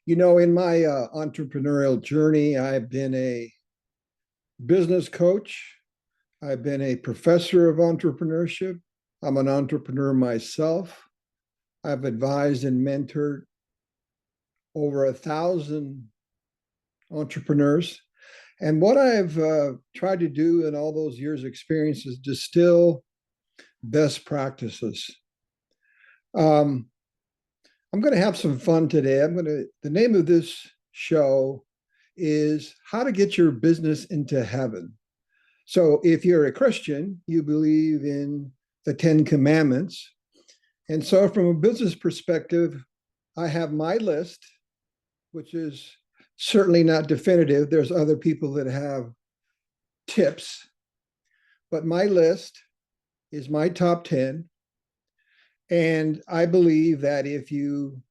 In my entrepreneurial journey, I've been a business coach. I've been a professor of entrepreneurship. I'm an entrepreneur myself. I've advised and mentored over 1,000 entrepreneurs. And what I've tried to do in all those years' experience is distill best practices. Um, I'm going to have some fun today. The name of this show is How to Get Your Business into Heaven. So if you're a Christian, you believe in the Ten Commandments. And so from a business perspective, I have my list, which is certainly not definitive. There's other people that have tips, but my list is my top 10. And I believe that if you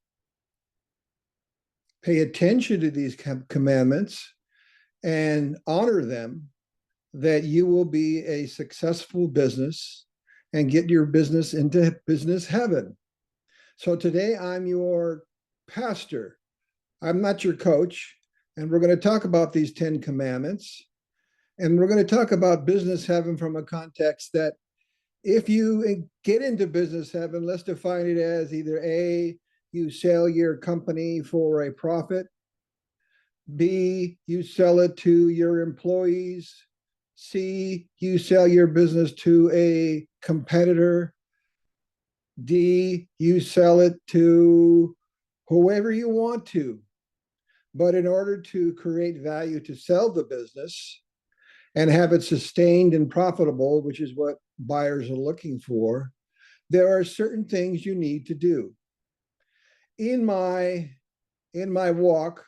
pay attention to these commandments and honor them, that you will be a successful business and get your business into business heaven. So today I'm your pastor. I'm not your coach. And we're going to talk about these 10 commandments. And we're going to talk about business heaven from a context that if you get into business heaven, let's define it as either A, you sell your company for a profit, B, you sell it to your employees, C, you sell your business to a competitor, D, you sell it to whoever you want to. But in order to create value to sell the business and have it sustained and profitable, which is what buyers are looking for, there are certain things you need to do. In my walk,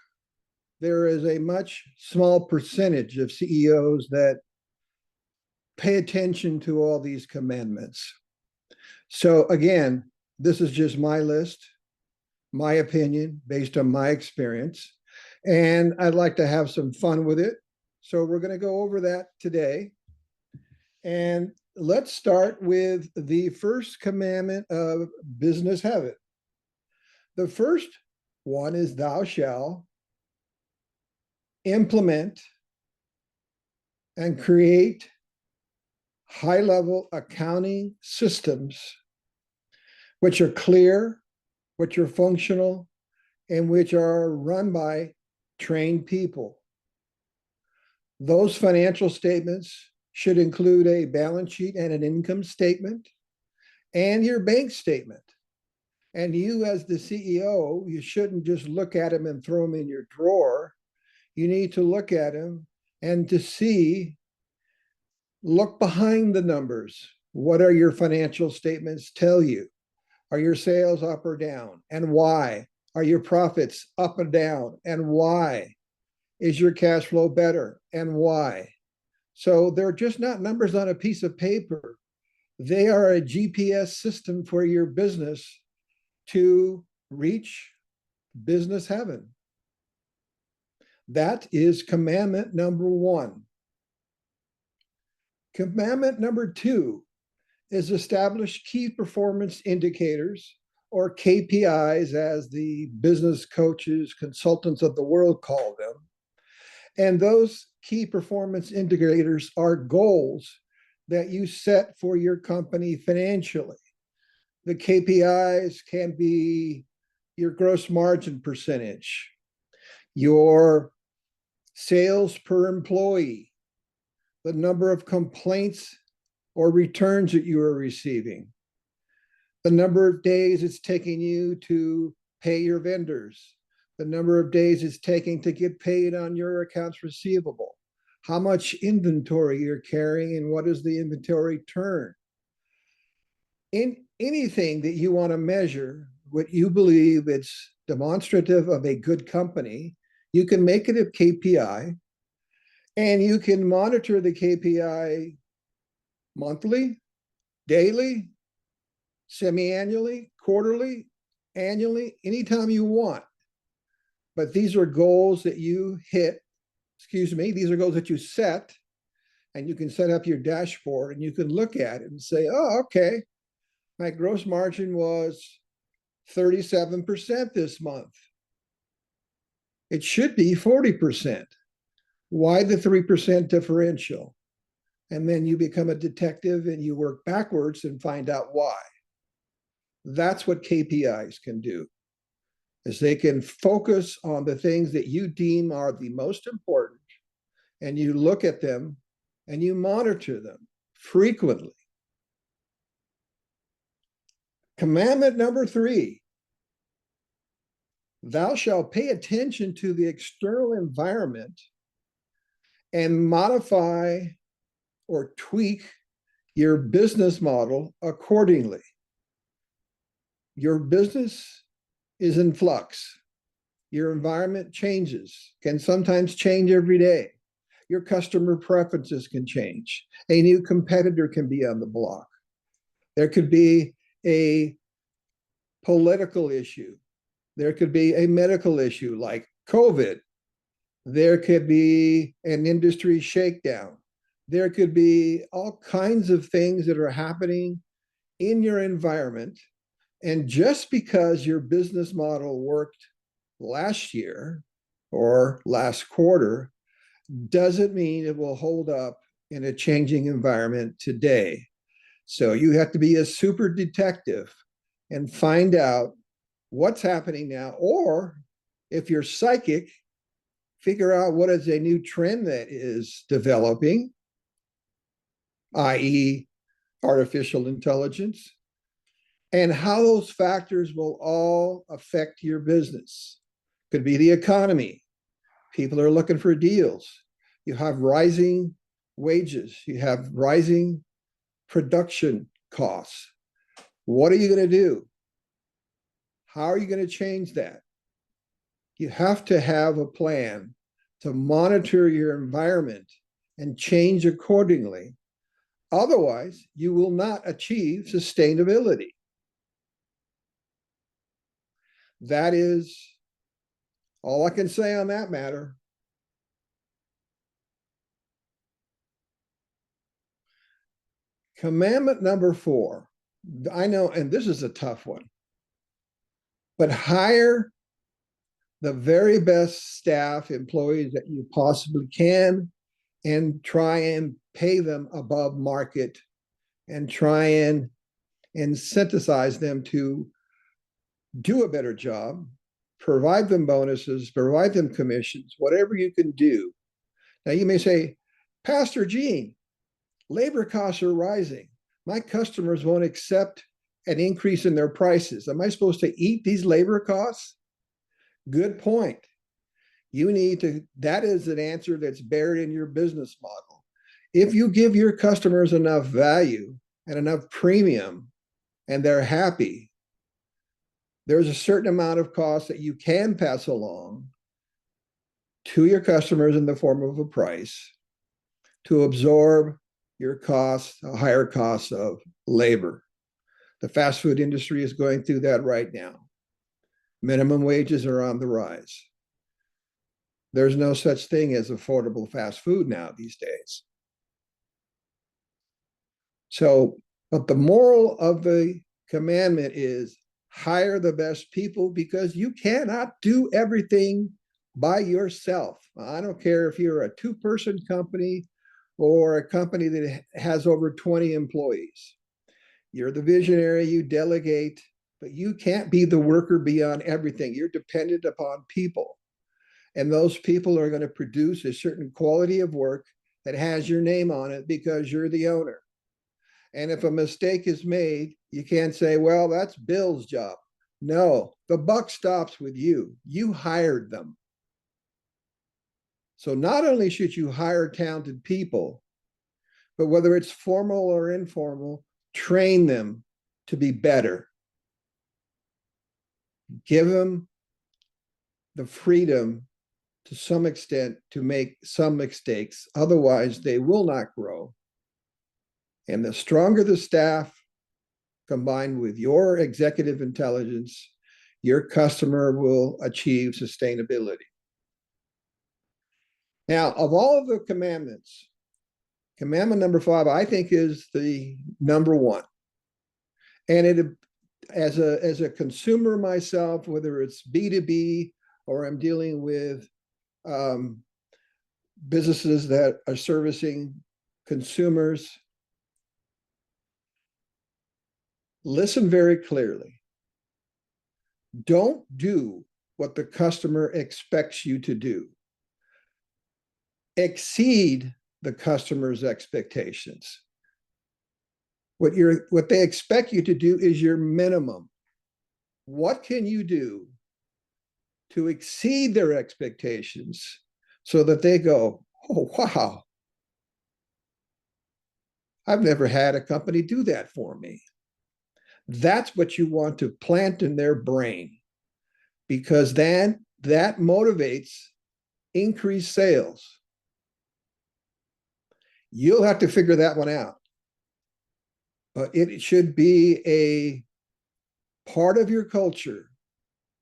there is a much small percentage of CEOs that pay attention to all these commandments. So again, this is just my list, my opinion based on my experience, and I'd like to have some fun with it. So we're going to go over that today. And let's start with the first commandment of business heaven. The first one is thou shalt implement and create high-level accounting systems which are clear, which are functional, and which are run by trained people. Those financial statements should include a balance sheet and an income statement and your bank statement. And you, as the CEO, you shouldn't just look at them and throw them in your drawer. You need to look at them and to see, look behind the numbers. What are your financial statements tell you? Are your sales up or down? And why? Are your profits up and down? And why? Is your cash flow better? And why? So they're just not numbers on a piece of paper. They are a GPS system for your business to reach business heaven. That is commandment number one. Commandment number two is establish key performance indicators, or KPIs, as the business coaches, consultants of the world call them. And those key performance indicators are goals that you set for your company financially. The KPIs can be your gross margin percentage, your sales per employee, the number of complaints or returns that you are receiving, the number of days it's taking you to pay your vendors, the number of days it's taking to get paid on your accounts receivable, how much inventory you're carrying, and what is the inventory turn. In anything that you want to measure, what you believe it's demonstrative of a good company, you can make it a KPI, and you can monitor the KPI monthly, daily, semi-annually, quarterly, annually, anytime you want. But these are goals that you these are goals that you set, and you can set up your dashboard and you can look at it and say, oh, okay, my gross margin was 37% this month. It should be 40%. Why the 3% differential? And then you become a detective and you work backwards and find out why. That's what KPIs can do, is they can focus on the things that you deem are the most important, and you look at them and you monitor them frequently. Commandment number 3, thou shalt pay attention to the external environment and modify or tweak your business model accordingly. Your business is in flux. Your environment changes, can sometimes change every day. Your customer preferences can change. A new competitor can be on the block. There could be a political issue. There could be a medical issue like COVID. There could be an industry shakedown. There could be all kinds of things that are happening in your environment. And just because your business model worked last year or last quarter doesn't mean it will hold up in a changing environment today. So you have to be a super detective and find out what's happening now. Or if you're psychic, figure out what is a new trend that is developing, i.e., artificial intelligence, and how those factors will all affect your business. Could be the economy. People are looking for deals. You have rising wages. You have rising production costs. What are you going to do? How are you going to change that? You have to have a plan to monitor your environment and change accordingly. Otherwise, you will not achieve sustainability. That is all I can say on that matter. Commandment number 4. I know, and this is a tough one, but hire the very best staff employees that you possibly can and try and pay them above market and try and incentivize them to do a better job, provide them bonuses, provide them commissions, whatever you can do. Now you may say, Pastor Gene, labor costs are rising. My customers won't accept an increase in their prices. Am I supposed to eat these labor costs? Good point. You need to, that is an answer that's buried in your business model. If you give your customers enough value and enough premium and they're happy, there's a certain amount of cost that you can pass along to your customers in the form of a price to absorb your costs, higher costs of labor. The fast food industry is going through that right now. Minimum wages are on the rise. There's no such thing as affordable fast food now these days. So, but the moral of the commandment is hire the best people, because you cannot do everything by yourself. I don't care if you're a 2-person company or a company that has over 20 employees. You're the visionary, you delegate, but you can't be the worker beyond everything. You're dependent upon people. And those people are going to produce a certain quality of work that has your name on it because you're the owner. And if a mistake is made, you can't say, well, that's Bill's job. No, the buck stops with you. You hired them. So not only should you hire talented people, but whether it's formal or informal, train them to be better. Give them the freedom to some extent to make some mistakes. Otherwise, they will not grow. And the stronger the staff, combined with your executive intelligence, your customer will achieve sustainability. Now, of all of the commandments, commandment number 5, I think, is the number 1. And it, as a consumer myself, whether it's B2B or I'm dealing with um, businesses that are servicing consumers, listen very clearly. Don't do what the customer expects you to do. Exceed the customer's expectations. What they expect you to do is your minimum. What can you do to exceed their expectations so that they go, oh, wow, I've never had a company do that for me. That's what you want to plant in their brain, because then that motivates increased sales. You'll have to figure that one out. But it should be a part of your culture.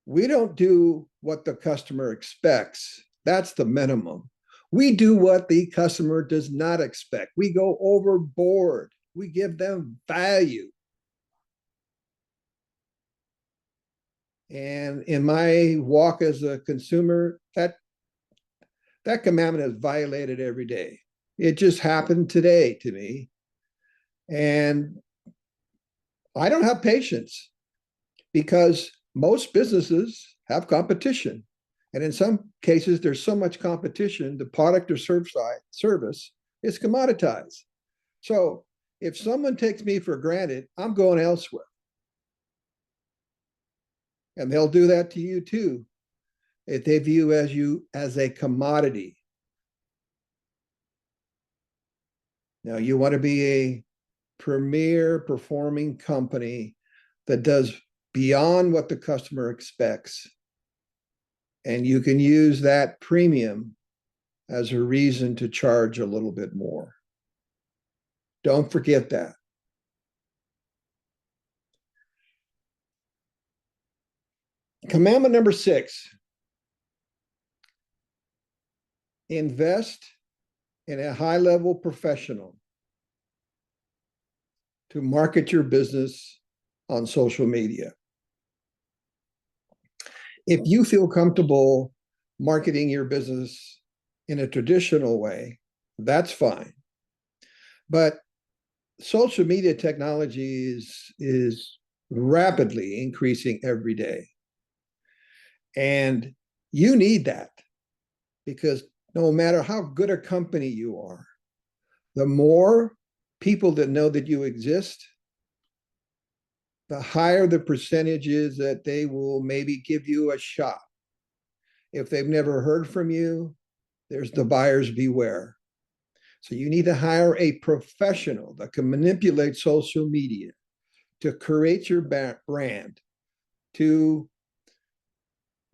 We don't do what the customer expects. That's the minimum. We do what the customer does not expect. We go overboard. We give them value. And in my walk as a consumer, that commandment is violated every day. It just happened today to me. And I don't have patience, because most businesses have competition. And in some cases, there's so much competition, the product or service is commoditized. So if someone takes me for granted, I'm going elsewhere. And they'll do that to you too, if they view you as a commodity. Now, you want to be a premier performing company that does beyond what the customer expects. And you can use that premium as a reason to charge a little bit more. Don't forget that. Commandment number 6, invest in a high-level professional to market your business on social media. If you feel comfortable marketing your business in a traditional way, that's fine. But social media technology is rapidly increasing every day. And you need that, because no matter how good a company you are, the more people that know that you exist, the higher the percentage is that they will maybe give you a shot. If they've never heard from you, there's the buyer's beware. So you need to hire a professional that can manipulate social media to create your brand, to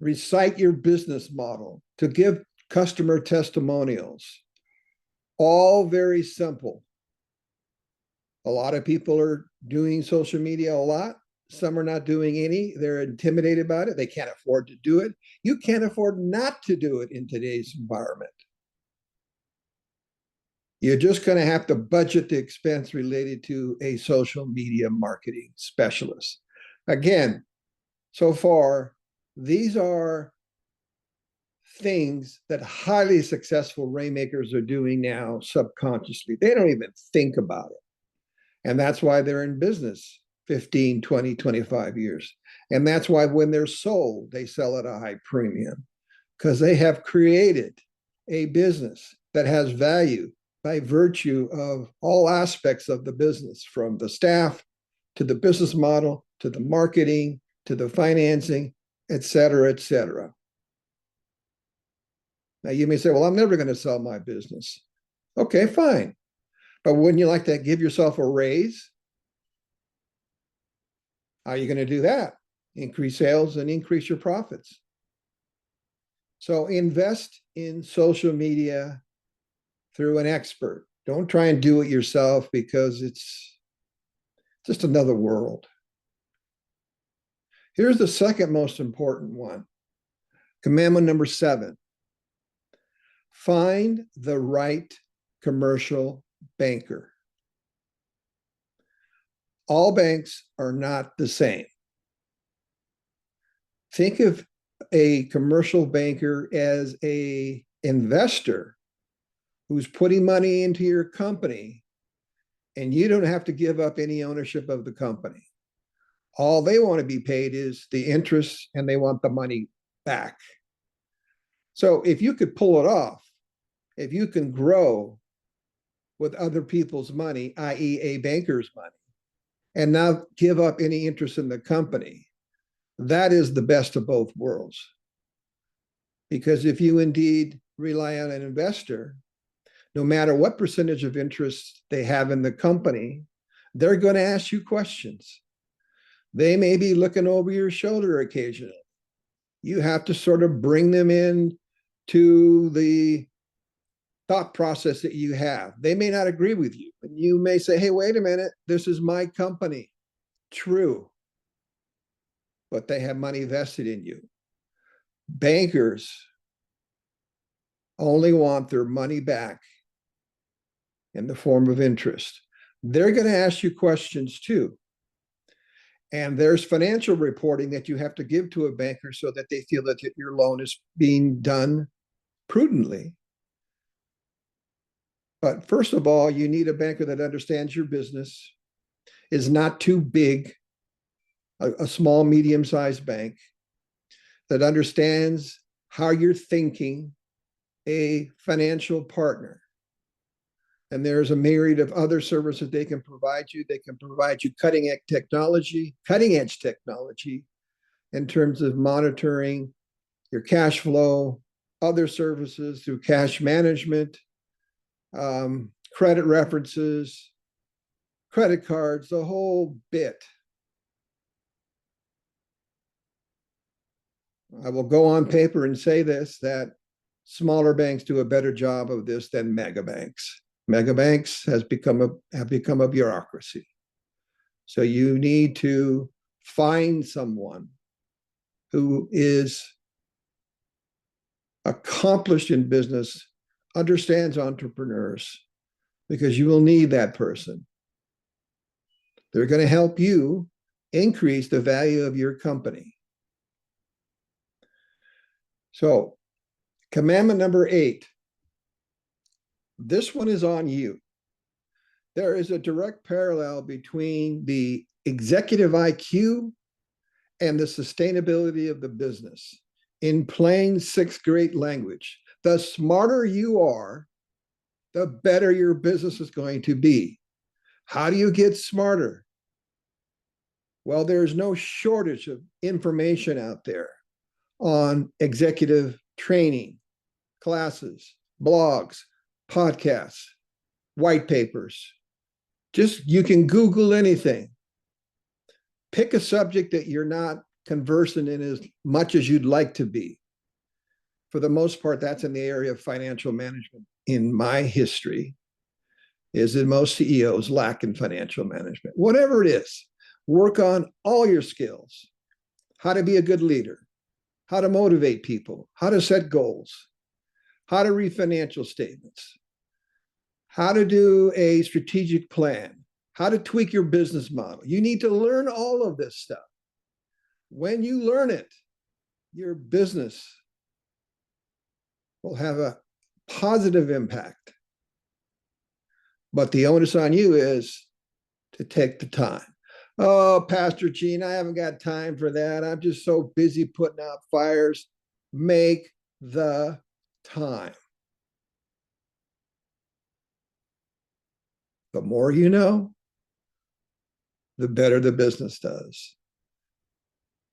recite your business model, to give customer testimonials. All very simple. A lot of people are doing social media a lot. Some are not doing any. They're intimidated about it. They can't afford to do it. You can't afford not to do it in today's environment. You're just going to have to budget the expense related to a social media marketing specialist. Again, so far, these are things that highly successful rainmakers are doing now subconsciously. They don't even think about it. And that's why they're in business 15, 20, 25 years. And that's why when they're sold, they sell at a high premium, because they have created a business that has value by virtue of all aspects of the business, from the staff to the business model, to the marketing, to the financing, et cetera, et cetera. Now, you may say, well, I'm never going to sell my business. Okay, fine. But wouldn't you like to give yourself a raise? How are you going to do that? Increase sales and increase your profits. So invest in social media through an expert. Don't try and do it yourself, because it's just another world. Here's the second most important one. Commandment number 7. Find the right commercial banker. All banks are not the same. Think of a commercial banker as a investor who's putting money into your company, and you don't have to give up any ownership of the company. All they want to be paid is the interest, and they want the money back. So if you could pull it off, if you can grow with other people's money, i.e., a banker's money, and not give up any interest in the company, that is the best of both worlds. Because if you indeed rely on an investor, no matter what percentage of interest they have in the company, they're going to ask you questions. They may be looking over your shoulder occasionally. You have to sort of bring them in to the thought process that you have. They may not agree with you, but you may say, hey, wait a minute, this is my company. True. But they have money vested in you. Bankers only want their money back in the form of interest. They're going to ask you questions too. And there's financial reporting that you have to give to a banker so that they feel that your loan is being done prudently. But first of all, you need a banker that understands your business, is not too big, a small, medium-sized bank that understands how you're thinking, a financial partner. And there's a myriad of other services they can provide you. They can provide you cutting edge technology in terms of monitoring your cash flow, other services through cash management, credit references, credit cards, the whole bit. I will go on paper and say this, that smaller banks do a better job of this than mega banks. Mega banks have become a bureaucracy. So you need to find someone who is accomplished in business, understands entrepreneurs, because you will need that person. They're going to help you increase the value of your company. So, commandment number 8. This one is on you. There is a direct parallel between the executive IQ and the sustainability of the business. In plain sixth grade language, the smarter you are, the better your business is going to be. How do you get smarter? Well, there's no shortage of information out there on executive training, classes, blogs, podcasts, white papers. Just, you can Google anything. Pick a subject that you're not conversant in as much as you'd like to be. For the most part, that's in the area of financial management. In my history, is that most CEOs lack in financial management. Whatever it is, work on all your skills. How to be a good leader, how to motivate people, how to set goals, how to read financial statements, how to do a strategic plan, how to tweak your business model. You need to learn all of this stuff. When you learn it, your business will have a positive impact. But the onus on you is to take the time. Oh, Pastor Gene, I haven't got time for that. I'm just so busy putting out fires. Make the time. The more you know, the better the business does.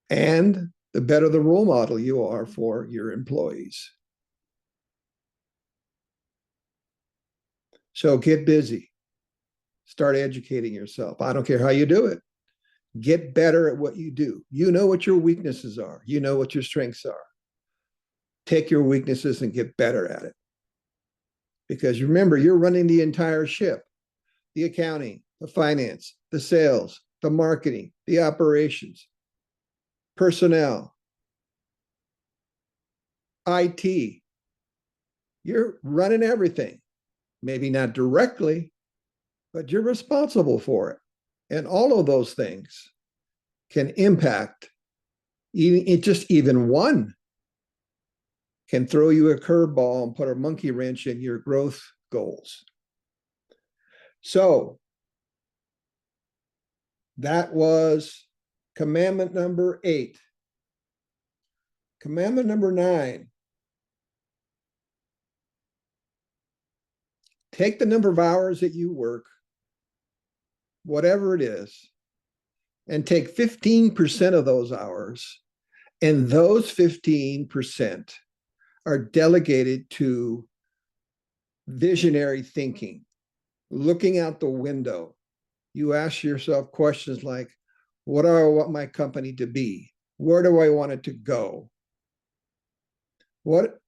And the better the role model you are for your employees. So get busy. Start educating yourself. I don't care how you do it. Get better at what you do. You know what your weaknesses are. You know what your strengths are. Take your weaknesses and get better at it. Because remember, you're running the entire ship. The accounting, the finance, the sales, the marketing, the operations, personnel, IT. You're running everything. Maybe not directly, but you're responsible for it. And all of those things can impact even one can throw you a curveball and put a monkey wrench in your growth goals. So that was commandment number 8. Commandment number 9. Take the number of hours that you work, whatever it is, and take 15% of those hours, and those 15% are delegated to visionary thinking, looking out the window. You ask yourself questions like, what do I want my company to be? Where do I want it to go? What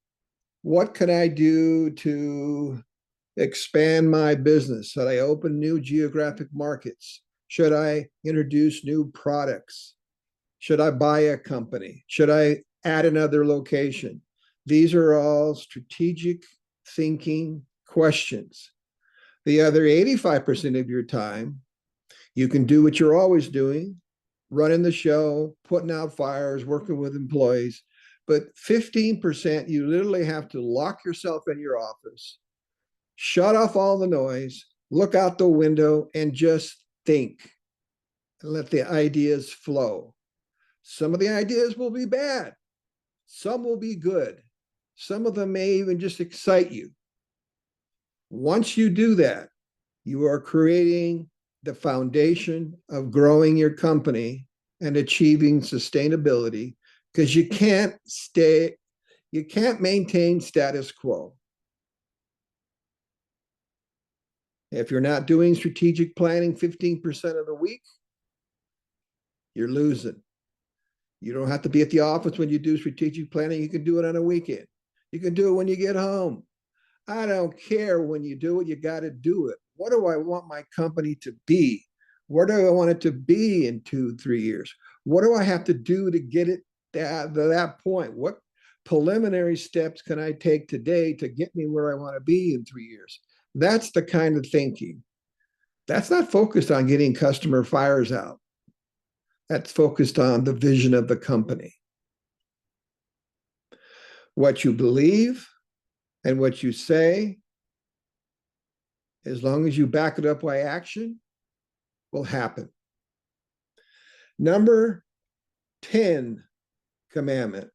can I do to expand my business? Should I open new geographic markets? Should I introduce new products? Should I buy a company? Should I add another location? These are all strategic thinking questions. The other 85% of your time, you can do what you're always doing, running the show, putting out fires, working with employees. But 15%, you literally have to lock yourself in your office, shut off all the noise, look out the window, and just think and let the ideas flow. Some of the ideas will be bad. Some will be good. Some of them may even just excite you. Once you do that, you are creating the foundation of growing your company and achieving sustainability, because you can't maintain status quo. If you're not doing strategic planning 15% of the week, you're losing. You don't have to be at the office when you do strategic planning. You can do it on a weekend. You can do it when you get home. I don't care when you do it, you got to do it. What do I want my company to be? Where do I want it to be in 2-3 years? What do I have to do to get it to that point? What preliminary steps can I take today to get me where I want to be in 3 years? That's the kind of thinking. That's not focused on getting customer fires out. That's focused on the vision of the company. What you believe and what you say, as long as you back it up by action, will happen. Number 10 commandment.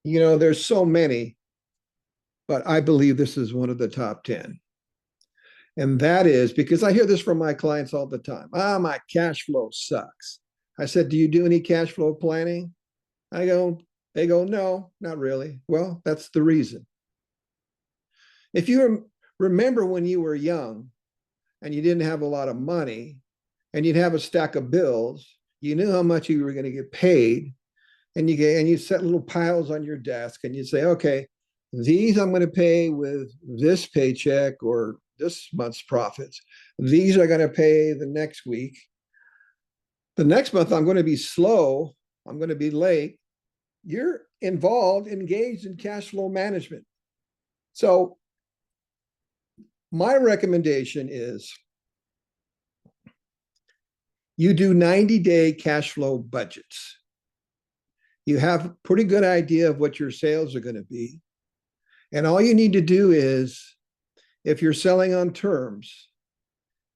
You know, there's so many, but I believe this is one of the top 10. And that is because I hear this from my clients all the time. My cash flow sucks. I said, do you do any cash flow planning? They go, no, not really. Well, that's the reason. If you remember when you were young and you didn't have a lot of money and you'd have a stack of bills, you knew how much you were going to get paid, and you set little piles on your desk and you say, okay, these I'm going to pay with this paycheck or this month's profits. These are going to pay the next week. The next month, I'm going to be slow. I'm going to be late. You're engaged in cash flow management. So my recommendation is you do 90-day cash flow budgets. You have a pretty good idea of what your sales are going to be. And all you need to do is, if you're selling on terms,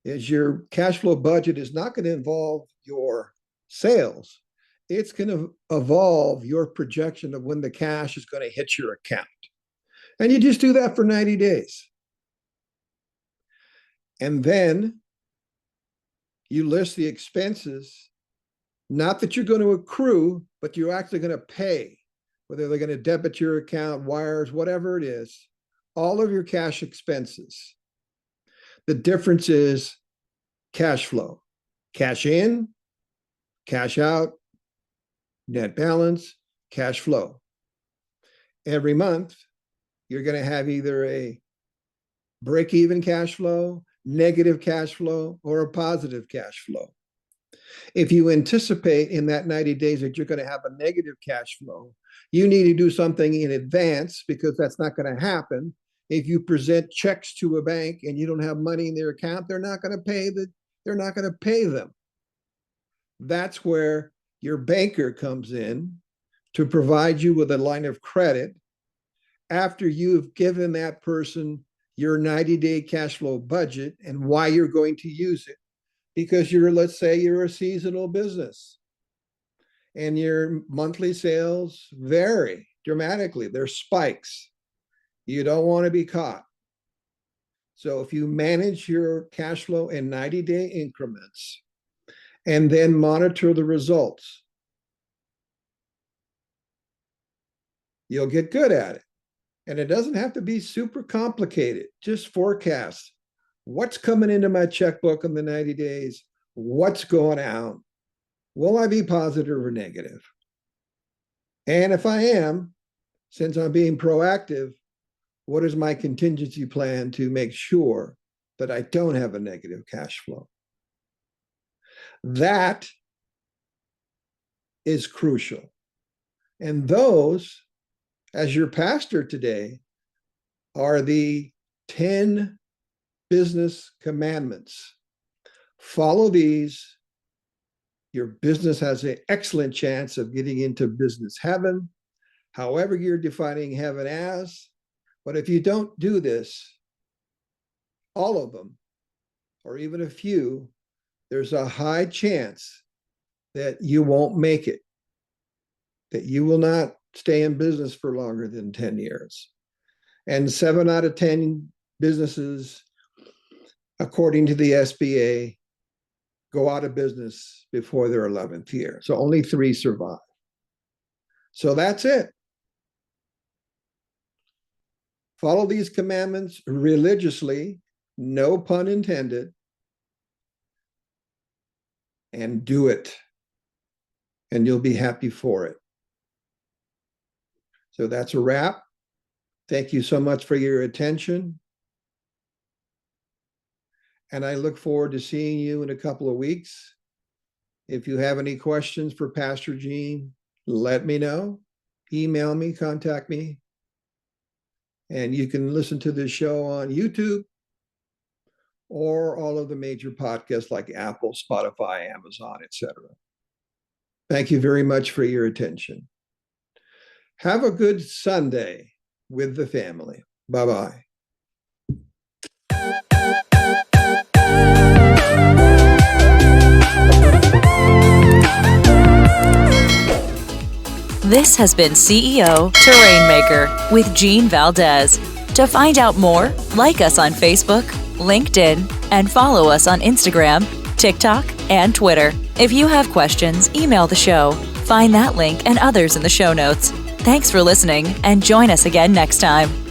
is your cash flow budget is not going to involve your sales. It's going to evolve your projection of when the cash is going to hit your account. And you just do that for 90 days. And then you list the expenses, not that you're going to accrue, but you're actually going to pay, whether they're going to debit your account, wires, whatever it is, all of your cash expenses. The difference is cash flow, cash in, cash out, net balance, cash flow. Every month, you're going to have either a break-even cash flow, negative cash flow, or a positive cash flow. If you anticipate in that 90 days that you're going to have a negative cash flow, you need to do something in advance, because that's not going to happen. If you present checks to a bank and you don't have money in their account, they're not going to pay them. That's where your banker comes in to provide you with a line of credit after you've given that person your 90-day cash flow budget and why you're going to use it. Because let's say you're a seasonal business and your monthly sales vary dramatically. There's spikes. You don't want to be caught. So if you manage your cash flow in 90-day increments and then monitor the results, you'll get good at it. And it doesn't have to be super complicated. Just forecast what's coming into my checkbook in the 90 days, what's going out. Will I be positive or negative? And if I am, since I'm being proactive, what is my contingency plan to make sure that I don't have a negative cash flow? That is crucial. And those, as your pastor today, are the 10 business commandments. Follow these. Your business has an excellent chance of getting into business heaven, however you're defining heaven as. But if you don't do this, all of them, or even a few, there's a high chance that you won't make it, that you will not stay in business for longer than 10 years. And 7 out of 10 businesses, according to the SBA, go out of business before their 11th year. So only 3 survive. So that's it. Follow these commandments religiously, no pun intended, and do it. And you'll be happy for it. So that's a wrap. Thank you so much for your attention. And I look forward to seeing you in a couple of weeks. If you have any questions for Pastor Gene, let me know. Email me, contact me. And you can listen to this show on YouTube or all of the major podcasts like Apple, Spotify, Amazon, etc. Thank you very much for your attention. Have a good Sunday with the family. Bye-bye. This has been CEO Terrain Maker with Gene Valdez. To find out more, like us on Facebook, LinkedIn, and follow us on Instagram, TikTok, and Twitter. If you have questions, email the show. Find that link and others in the show notes. Thanks for listening, and join us again next time.